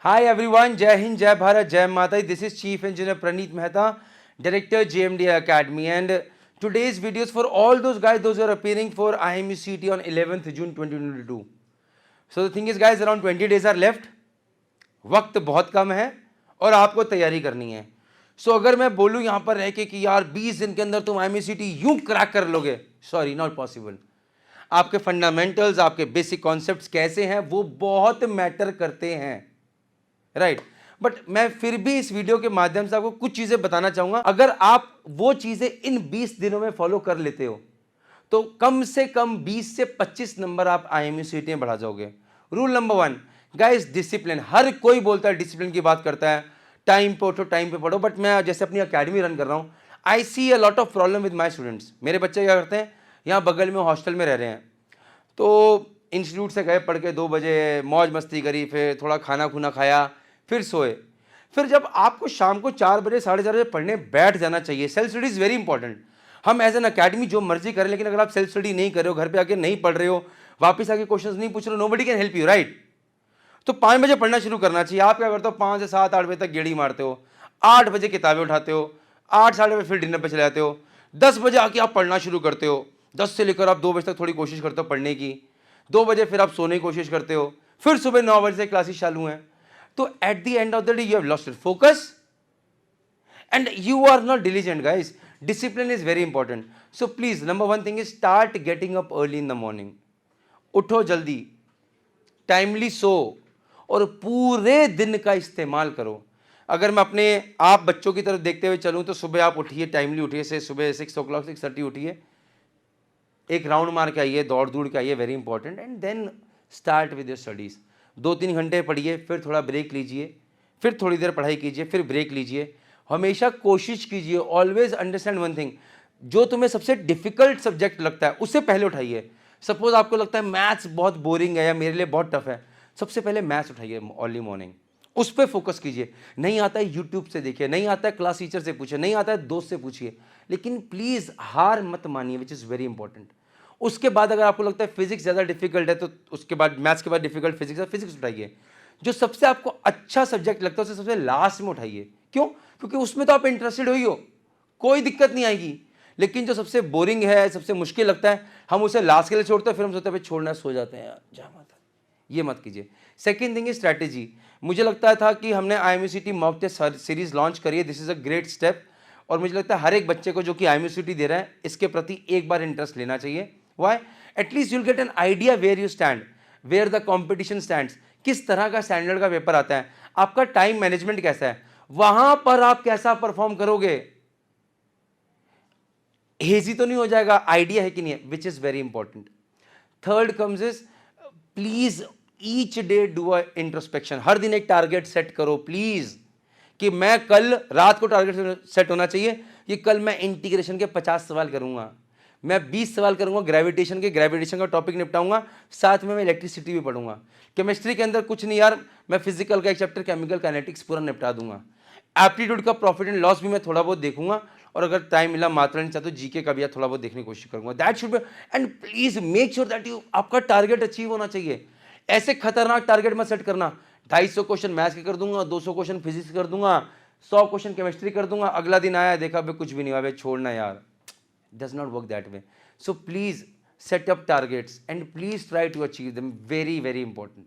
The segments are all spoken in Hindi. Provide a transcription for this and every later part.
Hi everyone, Jai Hind, Jai Bharat, Jai Mata. This is Chief Engineer Praneet Mehta, Director JMD Academy, and today's video is for all those guys those who are appearing for IMU CET on 11th June 2022. So the thing is guys, around 20 days are left. वक्त बहुत कम है और आपको तैयारी करनी है. सो अगर मैं बोलूं यहां पर रह के कि यार 20 दिन के अंदर तुम IMU CET यूं क्रैक कर लोगे, सॉरी नॉट पॉसिबल. आपके फंडामेंटल्स, आपके बेसिक कॉन्सेप्ट्स कैसे हैं वो बहुत मैटर करते हैं, राइट. बट मैं फिर भी इस वीडियो के माध्यम से आपको कुछ चीजें बताना चाहूंगा. अगर आप वो चीजें इन 20 दिनों में फॉलो कर लेते हो तो कम से कम 20 से 25 नंबर आप IMU CET में बढ़ा जाओगे. Rule number 1 guys, discipline. हर कोई बोलता है डिसिप्लिन की बात करता है, टाइम पे उठो, टाइम पे पढ़ो. बट मैं जैसे अपनी अकेडमी रन कर रहा हूं, I see a lot of problem with my students. मेरे बच्चे क्या करते हैं, यहाँ बगल में हॉस्टल में रह रहे हैं, तो इंस्टीट्यूट से गए, पढ़ के 2 बजे मौज मस्ती करी, फिर थोड़ा खाना खुना खाया, फिर सोए. फिर जब आपको शाम को 4 बजे 4:30 बजे पढ़ने बैठ जाना चाहिए. Self study is very important. हम एज एन अकेडमी जो मर्जी करें, लेकिन अगर आप सेल्फ स्टडी नहीं कर रहे हो, घर पे आके नहीं पढ़ रहे हो, वापस आके क्वेश्चंस नहीं पूछ रहे हो, nobody can help you, right. तो 5 बजे पढ़ना शुरू करना चाहिए. आप क्या करते हो, 5 से 7 8 बजे तक गेड़ी मारते हो, 8 बजे किताबें उठाते हो, 8 साढ़े बजे फिर डिनर पे चले जाते हो, 10 बजे आके आप पढ़ना शुरू करते हो, 10 से लेकर आप 2 बजे तक थोड़ी कोशिश करते हो पढ़ने की, 2 बजे फिर आप सोने की कोशिश करते हो, फिर सुबह 9 बजे से क्लासेस चालू हैं. तो at the end of the day you have lost your focus and you are not diligent guys. Discipline is very important. So please, number 1 thing is start getting up early in the morning. उठो जल्दी, टाइमली सो और पूरे दिन का इस्तेमाल करो. अगर मैं अपने आप बच्चों की तरफ देखते हुए चलूं तो सुबह आप उठिए, टाइमली उठिए, से सुबह 6 o'clock 6:30 उठिए, एक राउंड मार के आइए, दौड़ के आइए, very important. And then start with your studies. 2-3 घंटे पढ़िए, फिर थोड़ा ब्रेक लीजिए, फिर थोड़ी देर पढ़ाई कीजिए, फिर ब्रेक लीजिए. हमेशा कोशिश कीजिए, ऑलवेज अंडरस्टैंड वन थिंग, जो तुम्हें सबसे डिफिकल्ट सब्जेक्ट लगता है उससे पहले उठाइए. सपोज आपको लगता है मैथ्स बहुत बोरिंग है या मेरे लिए बहुत टफ है, सबसे पहले मैथ्स उठाइए अर्ली मॉर्निंग, उस पर फोकस कीजिए. नहीं आता है यूट्यूब से देखिए, नहीं आता है क्लास टीचर से पूछिए, नहीं आता है दोस्त से पूछिए, लेकिन प्लीज़ हार मत मानिए, विच इज़ वेरी इंपॉर्टेंट. उसके बाद अगर आपको लगता है फिजिक्स ज़्यादा डिफिकल्ट है तो उसके बाद मैथ्स के बाद डिफिकल्ट फिजिक्स है, फिजिक्स उठाइए. जो सबसे आपको अच्छा सब्जेक्ट लगता है उसे सबसे लास्ट में उठाइए. क्यों? क्योंकि उसमें तो आप इंटरेस्टेड हो ही हो, कोई दिक्कत नहीं आएगी. लेकिन जो सबसे बोरिंग है, सबसे मुश्किल लगता है, हम उसे लास्ट के लिए छोड़ते हैं, फिर हम सोचते हैं छोड़ना, सो जाते हैं यार, जा माता. ये मत कीजिए. Second thing is strategy. मुझे लगता था कि हमने IMU CET mock test series launch करी है, this is a great step. और मुझे लगता है हर एक बच्चे को जो कि IMU CET दे रहा है, इसके प्रति एक बार इंटरेस्ट लेना चाहिए. Why? At least you'll get an idea where you stand, where the competition stands, किस तरह का स्टैंडर्ड का पेपर आता है, आपका टाइम मैनेजमेंट कैसा है, वहां पर आप कैसा परफॉर्म करोगे. हेजी तो नहीं हो जाएगा, आइडिया है कि नहीं है, which is very important. Third comes is please each day do a introspection. हर दिन एक टारगेट सेट करो प्लीज, कि मैं कल रात को टारगेट सेट होना चाहिए कि कल मैं इंटीग्रेशन के 50 सवाल करूंगा, मैं 20 सवाल करूंगा ग्रेविटेशन के, ग्रेविटेशन का टॉपिक निपटाऊंगा, साथ में मैं इलेक्ट्रिसिटी भी पढ़ूंगा. केमिस्ट्री के अंदर कुछ नहीं यार, मैं फिजिकल का एक चैप्टर केमिकल काइनेटिक्स पूरा निपटा दूंगा. एप्टीट्यूड का प्रॉफिट एंड लॉस भी मैं थोड़ा बहुत देखूंगा, और अगर टाइम मिला मात्रा नहीं चाहता तो जीके का भी थोड़ा बहुत देखने की कोशिश करूंगा. That should be. And please make sure that you, आपका टारगेट अचीव होना चाहिए. ऐसे खतरनाक टारगेट मत सेट करना, 250 क्वेश्चन मैथ्स के कर दूंगा, 200 क्वेश्चन फिजिक्स कर दूंगा, 100 क्वेश्चन केमिस्ट्री कर दूंगा, अगला दिन आया देखा भाई कुछ भी नहीं हुआ, छोड़ना यार. Does not work that way. So please set up targets and please try to achieve them, very very important.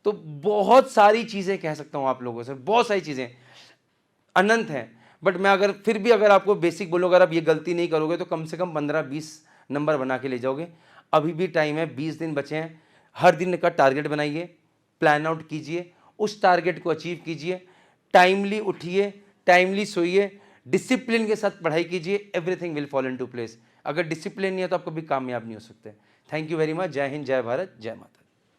तो बहुत सारी चीजें कह सकता हूं आप लोगों से, बहुत सारी चीजें अनंत हैं. बट मैं अगर फिर भी अगर आपको बेसिक बोलूँ, अगर आप ये गलती नहीं करोगे तो कम से कम 15-20 नंबर बना के ले जाओगे. अभी भी टाइम है, 20 दिन बचे हैं. हर दिन का टारगेट बनाइए, प्लान आउट कीजिए, उस टारगेट को अचीव कीजिए, टाइमली उठिए, टाइमली सोइए, डिसिप्लिन के साथ पढ़ाई कीजिए, everything will fall into place. अगर डिसिप्लिन नहीं है तो आप कभी कामयाब नहीं हो सकते. Thank you very much. जय हिंद, जय भारत, जय माता.